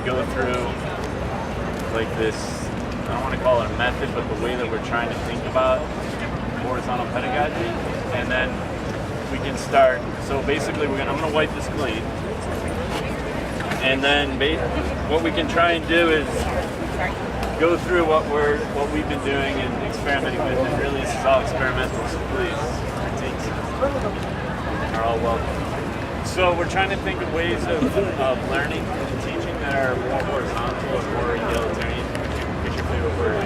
go through like this, I don't want to call it a method, but the way that we're trying to think about horizontal pedagogy, and then we can start. So basically, I'm going to wipe this clean, and then what we can try and do is go through what we've been doing and experimenting with. And really, this is all experimental. So please, critiques are all welcome. So we're trying to think of ways of learning and teaching that are more horizontal or more egalitarian. Get your favorite word.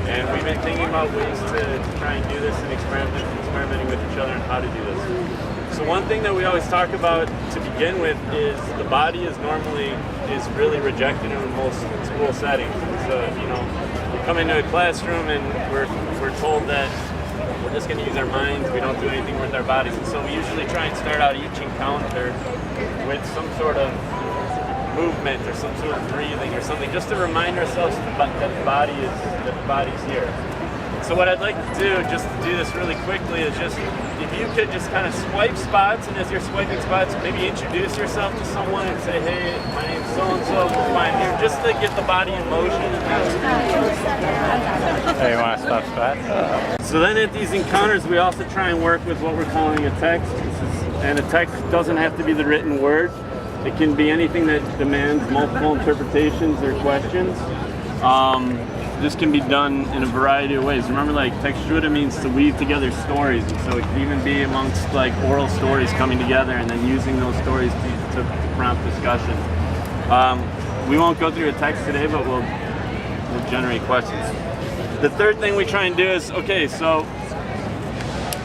And we've been thinking about ways to try and do this and experimenting with each other and how to do this. So one thing that we always talk about to begin with is the body is really rejected in most school settings. So we come into a classroom and we're told that we're just going to use our minds. We don't do anything with our bodies. And so we usually try and start out each encounter with some sort of movement or some sort of breathing or something, just to remind ourselves that the body's here. So what I'd like to do, just to do this really quickly, is just if you could just kind of swipe spots, and as you're swiping spots, maybe introduce yourself to someone and say, hey, my name's so-and-so, I'm here, just to get the body in motion. Hey, you want to swap spots? So then at these encounters, we also try and work with what we're calling a text. And a text doesn't have to be the written word. It can be anything that demands multiple interpretations or questions. This can be done in a variety of ways. Remember, like, textuta means to weave together stories, and so it can even be amongst like oral stories coming together and then using those stories to prompt discussion. We won't go through a text today, but we'll generate questions. The third thing we try and do is, okay, so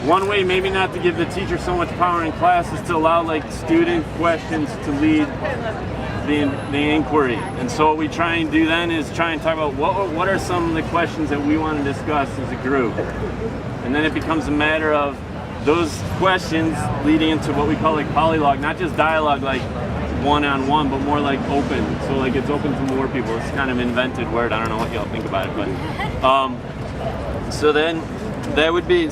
one way maybe not to give the teacher so much power in class is to allow like student questions to lead the inquiry. And so what we try and do then is try and talk about what are some of the questions that we want to discuss as a group. And then it becomes a matter of those questions leading into what we call like polylogue, not just dialogue like one-on-one, but more like open. So like it's open to more people. It's kind of an invented word. I don't know what y'all think about it, but so then that would be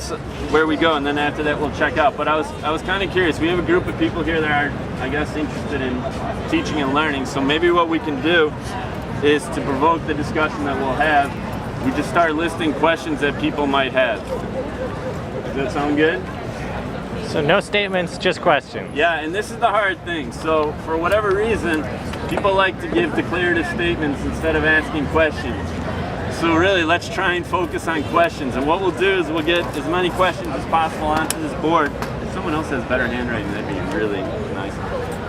where we go, and then after that we'll check out. But I was kind of curious. We have a group of people here that are, I guess, interested in teaching and learning. So maybe what we can do is to provoke the discussion that we'll have, we just start listing questions that people might have. Does that sound good? So no statements, just questions. Yeah, and this is the hard thing. So for whatever reason, people like to give declarative statements instead of asking questions. So really, let's try and focus on questions. And what we'll do is we'll get as many questions as possible onto this board. If someone else has better handwriting, that'd be really nice.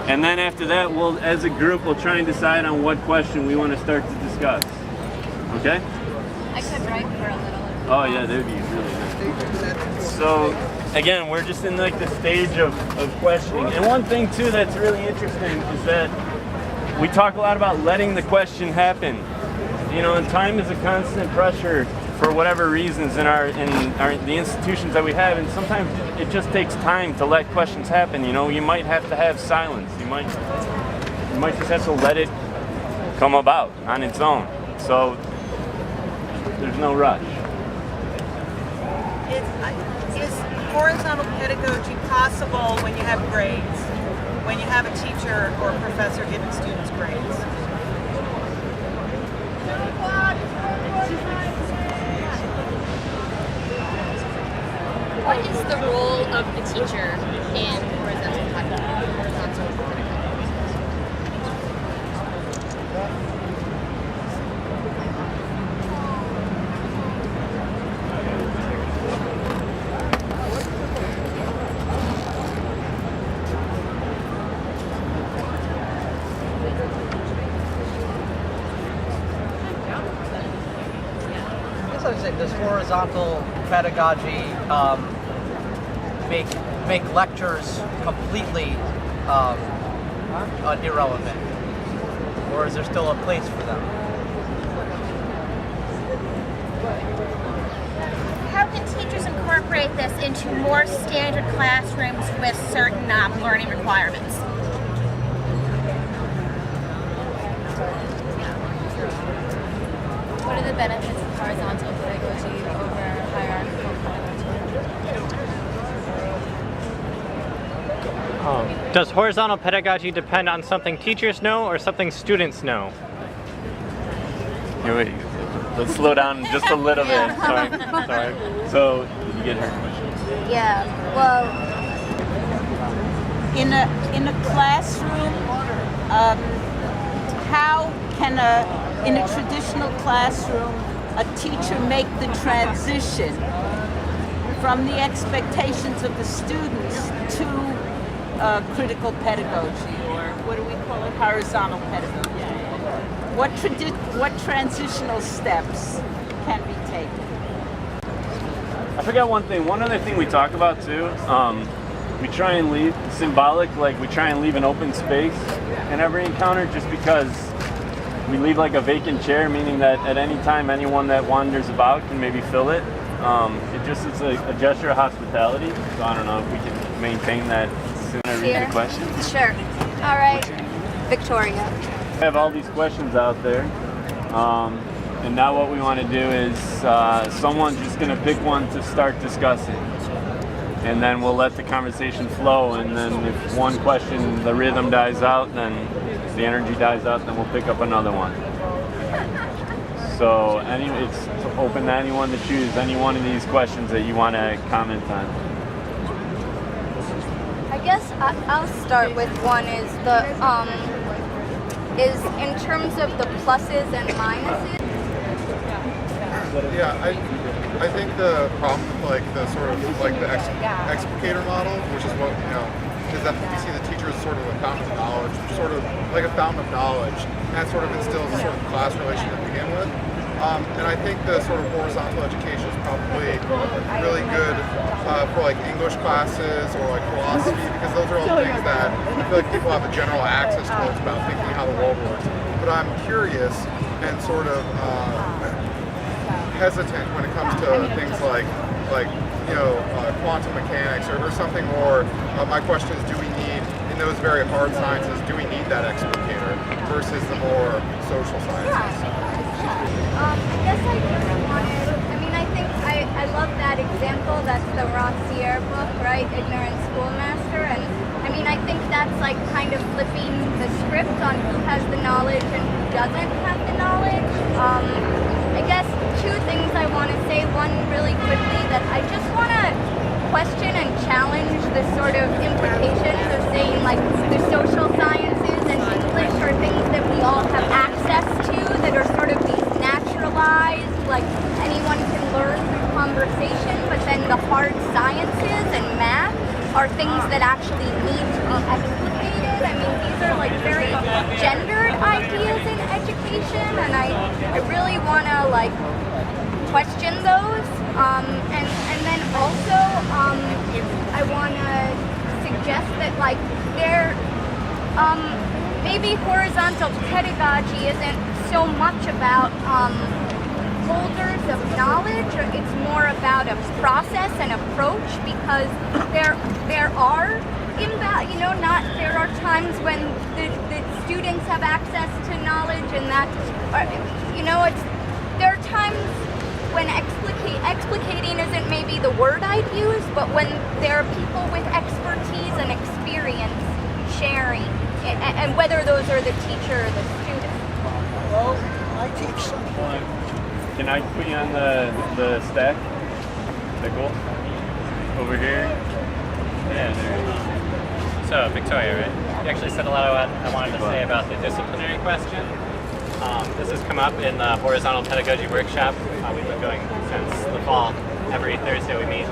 And then after that, as a group, we'll try and decide on what question we want to start to discuss. Okay? I could write for a little. Oh yeah, that would be really nice. So again, we're just in like the stage of questioning. And one thing too that's really interesting is that we talk a lot about letting the question happen. And time is a constant pressure for whatever reasons in the institutions that we have, and sometimes it just takes time to let questions happen. You might have to have silence. You might just have to let it come about on its own. So there's no rush. Is horizontal pedagogy possible when you have grades? When you have a teacher or a professor giving students grades? What is the role of the teacher in horizontal pedagogy? Does horizontal pedagogy make lectures completely irrelevant, or is there still a place for them? How can teachers incorporate this into more standard classrooms with certain learning requirements? What are the benefits of horizontal pedagogy over hierarchical pedagogy? Does horizontal pedagogy depend on something teachers know or something students know? Here, wait. Let's slow down just a little bit. Sorry. So, did you get her question? Yeah, well, In a classroom, how can in a traditional classroom a teacher make the transition from the expectations of the students to critical pedagogy, or what do we call it, horizontal pedagogy? What transitional steps can be taken? I forgot one thing. One other thing we talk about too. We try and leave symbolic, like we try and leave an open space in every encounter, just because we leave like a vacant chair, meaning that at any time anyone that wanders about can maybe fill it. It's a gesture of hospitality. So I don't know if we can maintain that soon. I read the question. sure. All right, Victoria. I have all these questions out there. And now what we want to do is someone's just going to pick one to start discussing. And then we'll let the conversation flow. And then if one question, the rhythm dies out, then the energy dies out, then we'll pick up another one. So it's open to anyone to choose any one of these questions that you want to comment on. I guess I'll start with one is in terms of the pluses and minuses. Yeah, I think the problem with like the sort of like the explicator model, which is what is that you see the teacher as sort of a fountain of knowledge, sort of like a fountain of knowledge, and sort of instills a sort of class relation to begin with. And I think the sort of horizontal education is probably really good for like English classes or like philosophy, because those are all things that I feel like people have a general access towards about thinking how the world works. But I'm curious and sort of hesitant when it comes to things like quantum mechanics or something more. My question is, do we need, in those very hard sciences, do we need that explicator versus the more social sciences? I guess I just wanted, I think I love that example. That's the Rossier book, right? Ignorant Schoolmaster. And I think that's like kind of flipping the script on who has the knowledge and who doesn't have the knowledge. I guess two things I want to say. One, really quickly, that I just want to question and challenge the sort of implications of saying like the social sciences and English are things that we all have access to, that are sort of these naturalized, like anyone can learn through conversation, but then the hard sciences and math are things that actually need to be explicated. These are like very gendered ideas in education, and I really want to like question those. And then also I want to suggest that like maybe horizontal pedagogy isn't so much about holders of knowledge, or it's more about a process and approach, because there are there are times when the students have access to knowledge, and that there are times when explicating isn't maybe the word I'd use, but when there are people with expertise and experience sharing, and whether those are the teacher or the student. Well, I teach some. Can I put you on the stack? Is that cool? Over here? Yeah, there you go. So, Victoria, right? You actually said a lot of what I wanted to say about the disciplinary question. This has come up in the Horizontal Pedagogy Workshop. We've been going since the fall. Every Thursday we meet.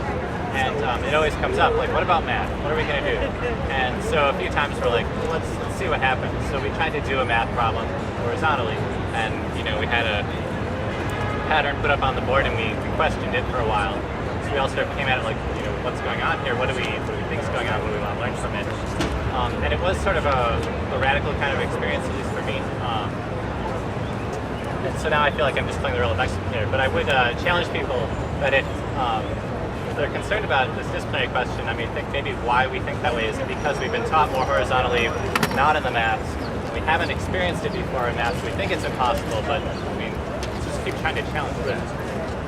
And it always comes up, like, what about math? What are we going to do? And so a few times we're like, let's see what happens. So we tried to do a math problem horizontally. And, we had a pattern put up on the board, and we questioned it for a while. So we all sort of came at it like, what's going on here? What do we think is going on? What do we want to learn from it? And it was sort of a radical kind of experience, at least for me. So now I feel like I'm just playing the role of explicator. But I would challenge people that if they're concerned about this disciplinary question, think maybe why we think that way is because we've been taught more horizontally, not in the maths. We haven't experienced it before in maths. We think it's impossible, but let's just keep trying to challenge that.